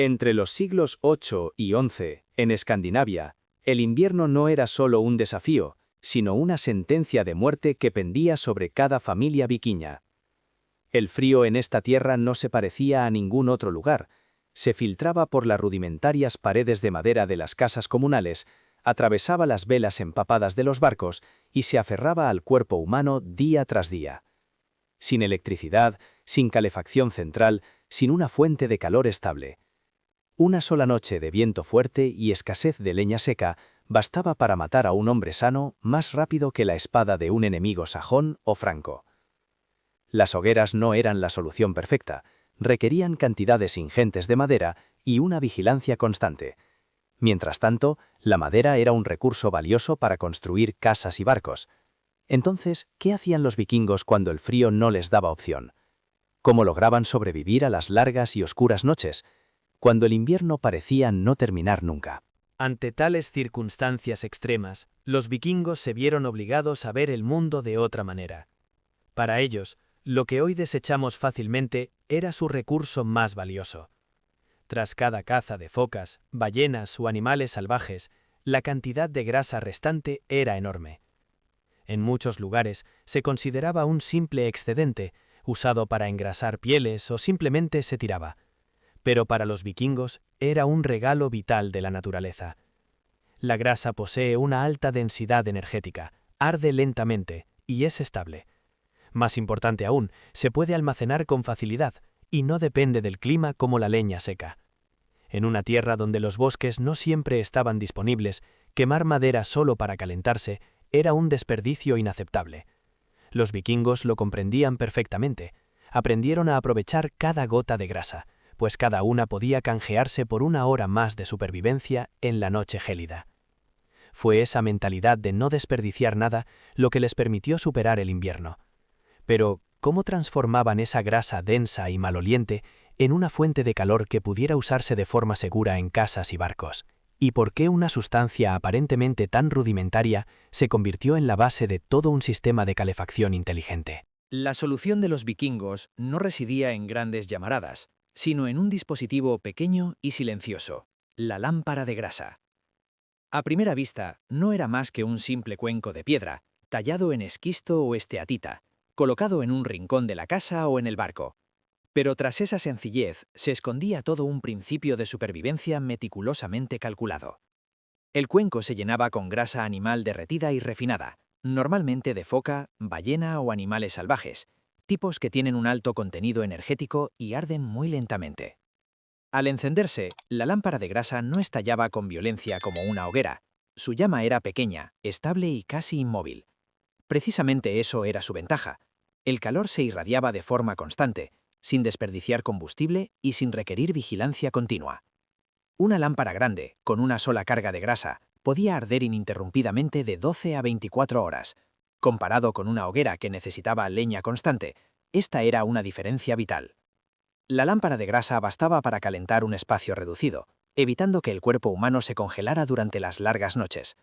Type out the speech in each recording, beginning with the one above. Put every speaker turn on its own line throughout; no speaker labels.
Entre los siglos VIII y XI, en Escandinavia, el invierno no era solo un desafío, sino una sentencia de muerte que pendía sobre cada familia vikinga. El frío en esta tierra no se parecía a ningún otro lugar. Se filtraba por las rudimentarias paredes de madera de las casas comunales, atravesaba las velas empapadas de los barcos y se aferraba al cuerpo humano día tras día. Sin electricidad, sin calefacción central, sin una fuente de calor estable. Una sola noche de viento fuerte y escasez de leña seca bastaba para matar a un hombre sano más rápido que la espada de un enemigo sajón o franco. Las hogueras no eran la solución perfecta, requerían cantidades ingentes de madera y una vigilancia constante. Mientras tanto, la madera era un recurso valioso para construir casas y barcos. Entonces, ¿qué hacían los vikingos cuando el frío no les daba opción? ¿Cómo lograban sobrevivir a las largas y oscuras noches, cuando el invierno parecía no terminar nunca?
Ante tales circunstancias extremas, los vikingos se vieron obligados a ver el mundo de otra manera. Para ellos, lo que hoy desechamos fácilmente era su recurso más valioso. Tras cada caza de focas, ballenas o animales salvajes, la cantidad de grasa restante era enorme. En muchos lugares se consideraba un simple excedente, usado para engrasar pieles o simplemente se tiraba. Pero para los vikingos era un regalo vital de la naturaleza. La grasa posee una alta densidad energética, arde lentamente y es estable. Más importante aún, se puede almacenar con facilidad y no depende del clima como la leña seca. En una tierra donde los bosques no siempre estaban disponibles, quemar madera solo para calentarse era un desperdicio inaceptable. Los vikingos lo comprendían perfectamente. Aprendieron a aprovechar cada gota de grasa, pues cada una podía canjearse por una hora más de supervivencia en la noche gélida. Fue esa mentalidad de no desperdiciar nada lo que les permitió superar el invierno. Pero, ¿cómo transformaban esa grasa densa y maloliente en una fuente de calor que pudiera usarse de forma segura en casas y barcos? ¿Y por qué una sustancia aparentemente tan rudimentaria se convirtió en la base de todo un sistema de calefacción inteligente?
La solución de los vikingos no residía en grandes llamaradas, sino en un dispositivo pequeño y silencioso, la lámpara de grasa. A primera vista, no era más que un simple cuenco de piedra, tallado en esquisto o esteatita, colocado en un rincón de la casa o en el barco. Pero tras esa sencillez se escondía todo un principio de supervivencia meticulosamente calculado. El cuenco se llenaba con grasa animal derretida y refinada, normalmente de foca, ballena o animales salvajes, tipos que tienen un alto contenido energético y arden muy lentamente. Al encenderse, la lámpara de grasa no estallaba con violencia como una hoguera. Su llama era pequeña, estable y casi inmóvil. Precisamente eso era su ventaja. El calor se irradiaba de forma constante, sin desperdiciar combustible y sin requerir vigilancia continua. Una lámpara grande, con una sola carga de grasa, podía arder ininterrumpidamente de 12 a 24 horas. Comparado con una hoguera que necesitaba leña constante, esta era una diferencia vital. La lámpara de grasa bastaba para calentar un espacio reducido, evitando que el cuerpo humano se congelara durante las largas noches.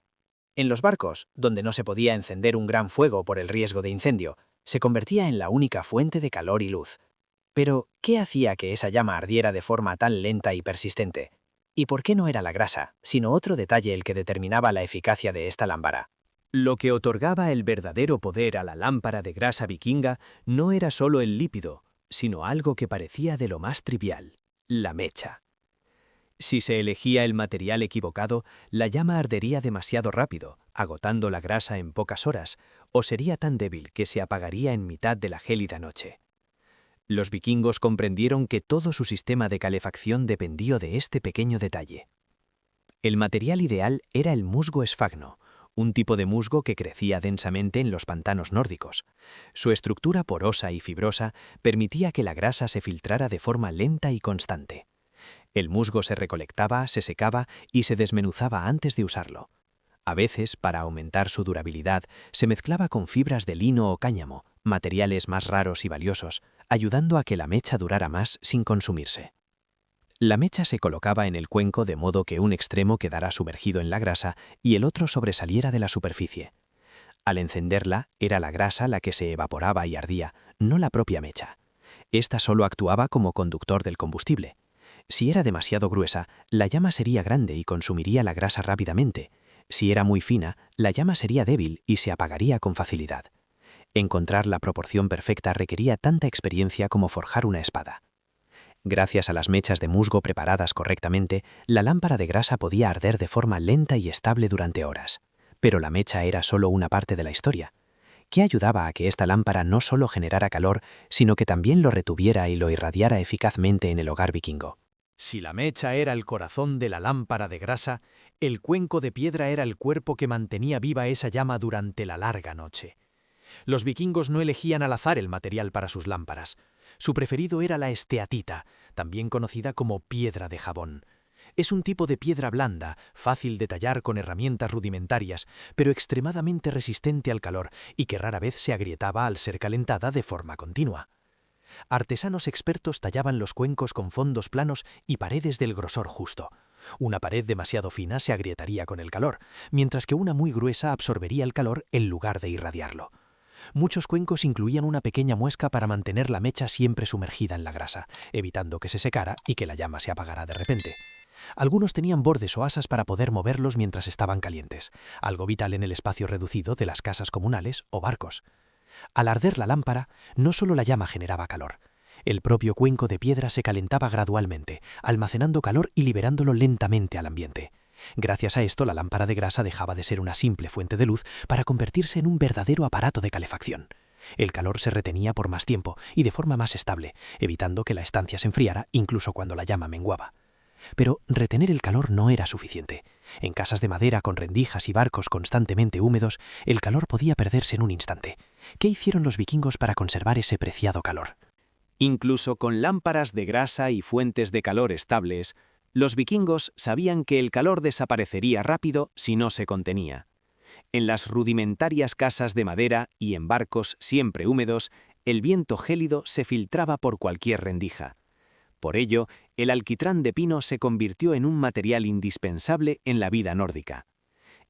En los barcos, donde no se podía encender un gran fuego por el riesgo de incendio, se convertía en la única fuente de calor y luz. Pero, ¿qué hacía que esa llama ardiera de forma tan lenta y persistente? ¿Y por qué no era la grasa, sino otro detalle el que determinaba la eficacia de esta lámpara?
Lo que otorgaba el verdadero poder a la lámpara de grasa vikinga no era solo el lípido, sino algo que parecía de lo más trivial: la mecha. Si se elegía el material equivocado, la llama ardería demasiado rápido, agotando la grasa en pocas horas, o sería tan débil que se apagaría en mitad de la gélida noche. Los vikingos comprendieron que todo su sistema de calefacción dependió de este pequeño detalle. El material ideal era el musgo esfagno, un tipo de musgo que crecía densamente en los pantanos nórdicos. Su estructura porosa y fibrosa permitía que la grasa se filtrara de forma lenta y constante. El musgo se recolectaba, se secaba y se desmenuzaba antes de usarlo. A veces, para aumentar su durabilidad, se mezclaba con fibras de lino o cáñamo, materiales más raros y valiosos, ayudando a que la mecha durara más sin consumirse. La mecha se colocaba en el cuenco de modo que un extremo quedara sumergido en la grasa y el otro sobresaliera de la superficie. Al encenderla, era la grasa la que se evaporaba y ardía, no la propia mecha. Esta solo actuaba como conductor del combustible. Si era demasiado gruesa, la llama sería grande y consumiría la grasa rápidamente. Si era muy fina, la llama sería débil y se apagaría con facilidad. Encontrar la proporción perfecta requería tanta experiencia como forjar una espada. Gracias a las mechas de musgo preparadas correctamente, la lámpara de grasa podía arder de forma lenta y estable durante horas. Pero la mecha era solo una parte de la historia. ¿Qué ayudaba a que esta lámpara no solo generara calor, sino que también lo retuviera y lo irradiara eficazmente en el hogar vikingo?
Si la mecha era el corazón de la lámpara de grasa, el cuenco de piedra era el cuerpo que mantenía viva esa llama durante la larga noche. Los vikingos no elegían al azar el material para sus lámparas. Su preferido era la esteatita, también conocida como piedra de jabón. Es un tipo de piedra blanda, fácil de tallar con herramientas rudimentarias, pero extremadamente resistente al calor y que rara vez se agrietaba al ser calentada de forma continua. Artesanos expertos tallaban los cuencos con fondos planos y paredes del grosor justo. Una pared demasiado fina se agrietaría con el calor, mientras que una muy gruesa absorbería el calor en lugar de irradiarlo. Muchos cuencos incluían una pequeña muesca para mantener la mecha siempre sumergida en la grasa, evitando que se secara y que la llama se apagara de repente. Algunos tenían bordes o asas para poder moverlos mientras estaban calientes, algo vital en el espacio reducido de las casas comunales o barcos. Al arder la lámpara, no solo la llama generaba calor. El propio cuenco de piedra se calentaba gradualmente, almacenando calor y liberándolo lentamente al ambiente. Gracias a esto, la lámpara de grasa dejaba de ser una simple fuente de luz para convertirse en un verdadero aparato de calefacción. El calor se retenía por más tiempo y de forma más estable, evitando que la estancia se enfriara incluso cuando la llama menguaba. Pero retener el calor no era suficiente. En casas de madera con rendijas y barcos constantemente húmedos, el calor podía perderse en un instante. ¿Qué hicieron los vikingos para conservar ese preciado calor?
Incluso con lámparas de grasa y fuentes de calor estables, los vikingos sabían que el calor desaparecería rápido si no se contenía. En las rudimentarias casas de madera y en barcos siempre húmedos, el viento gélido se filtraba por cualquier rendija. Por ello, el alquitrán de pino se convirtió en un material indispensable en la vida nórdica.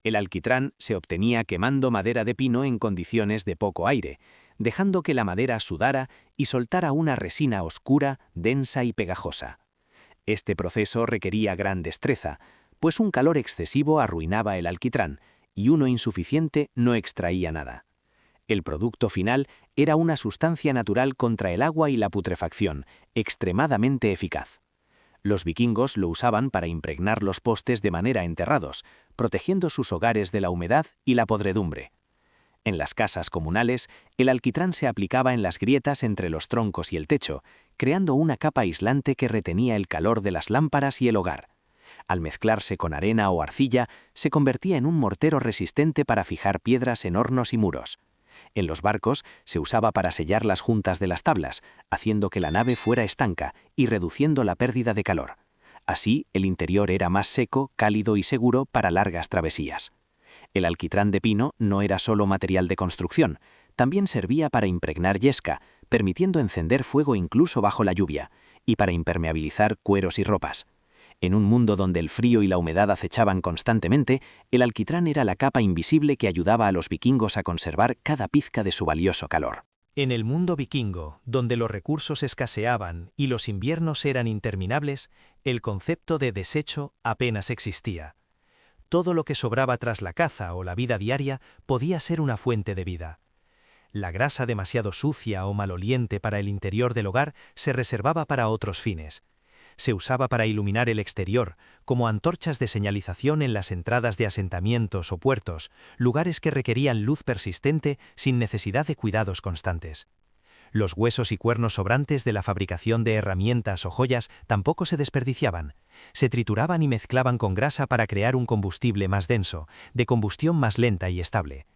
El alquitrán se obtenía quemando madera de pino en condiciones de poco aire, dejando que la madera sudara y soltara una resina oscura, densa y pegajosa. Este proceso requería gran destreza, pues un calor excesivo arruinaba el alquitrán y uno insuficiente no extraía nada. El producto final era una sustancia natural contra el agua y la putrefacción, extremadamente eficaz. Los vikingos lo usaban para impregnar los postes de manera enterrados, protegiendo sus hogares de la humedad y la podredumbre. En las casas comunales, el alquitrán se aplicaba en las grietas entre los troncos y el techo, creando una capa aislante que retenía el calor de las lámparas y el hogar. Al mezclarse con arena o arcilla, se convertía en un mortero resistente para fijar piedras en hornos y muros. En los barcos se usaba para sellar las juntas de las tablas, haciendo que la nave fuera estanca y reduciendo la pérdida de calor. Así, el interior era más seco, cálido y seguro para largas travesías. El alquitrán de pino no era solo material de construcción, también servía para impregnar yesca, permitiendo encender fuego incluso bajo la lluvia, y para impermeabilizar cueros y ropas. En un mundo donde el frío y la humedad acechaban constantemente, el alquitrán era la capa invisible que ayudaba a los vikingos a conservar cada pizca de su valioso calor.
En el mundo vikingo, donde los recursos escaseaban y los inviernos eran interminables, el concepto de desecho apenas existía. Todo lo que sobraba tras la caza o la vida diaria podía ser una fuente de vida. La grasa demasiado sucia o maloliente para el interior del hogar se reservaba para otros fines. Se usaba para iluminar el exterior, como antorchas de señalización en las entradas de asentamientos o puertos, lugares que requerían luz persistente sin necesidad de cuidados constantes. Los huesos y cuernos sobrantes de la fabricación de herramientas o joyas tampoco se desperdiciaban. Se trituraban y mezclaban con grasa para crear un combustible más denso, de combustión más lenta y estable.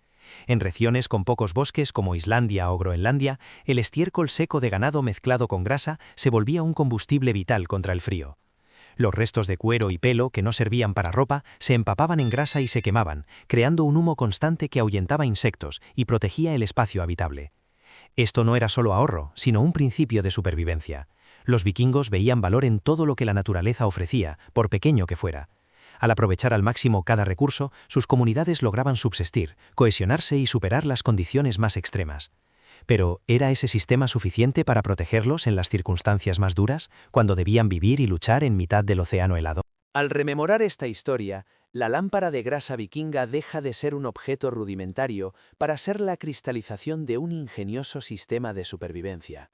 En regiones con pocos bosques como Islandia o Groenlandia, el estiércol seco de ganado mezclado con grasa se volvía un combustible vital contra el frío. Los restos de cuero y pelo que no servían para ropa se empapaban en grasa y se quemaban, creando un humo constante que ahuyentaba insectos y protegía el espacio habitable. Esto no era solo ahorro, sino un principio de supervivencia. Los vikingos veían valor en todo lo que la naturaleza ofrecía, por pequeño que fuera. Al aprovechar al máximo cada recurso, sus comunidades lograban subsistir, cohesionarse y superar las condiciones más extremas.
Pero, ¿era ese sistema suficiente para protegerlos en las circunstancias más duras, cuando debían vivir y luchar en mitad del océano helado?
Al rememorar esta historia, la lámpara de grasa vikinga deja de ser un objeto rudimentario para ser la cristalización de un ingenioso sistema de supervivencia.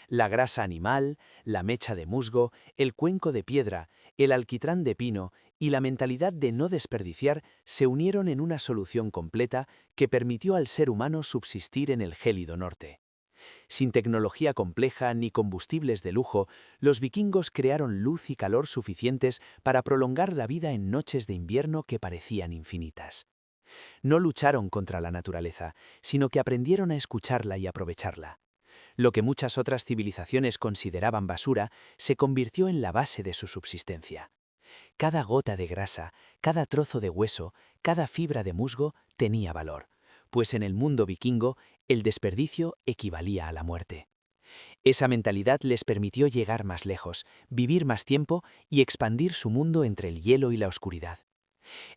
La grasa animal, la mecha de musgo, el cuenco de piedra, el alquitrán de pino y la mentalidad de no desperdiciar se unieron en una solución completa que permitió al ser humano subsistir en el gélido norte. Sin tecnología compleja ni combustibles de lujo, los vikingos crearon luz y calor suficientes para prolongar la vida en noches de invierno que parecían infinitas. No lucharon contra la naturaleza, sino que aprendieron a escucharla y aprovecharla. Lo que muchas otras civilizaciones consideraban basura se convirtió en la base de su subsistencia. Cada gota de grasa, cada trozo de hueso, cada fibra de musgo tenía valor, pues en el mundo vikingo el desperdicio equivalía a la muerte. Esa mentalidad les permitió llegar más lejos, vivir más tiempo y expandir su mundo entre el hielo y la oscuridad.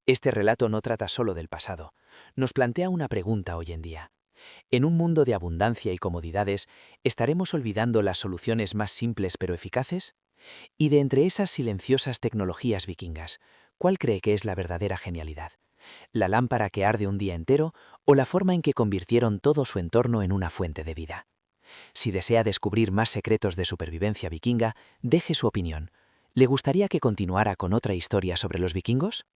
Este relato no trata solo del pasado, nos plantea una pregunta hoy en día. En un mundo de abundancia y comodidades, ¿estaremos olvidando las soluciones más simples pero eficaces? Y de entre esas silenciosas tecnologías vikingas, ¿cuál cree que es la verdadera genialidad? ¿La lámpara que arde un día entero o la forma en que convirtieron todo su entorno en una fuente de vida? Si desea descubrir más secretos de supervivencia vikinga, deje su opinión. ¿Le gustaría que continuara con otra historia sobre los vikingos?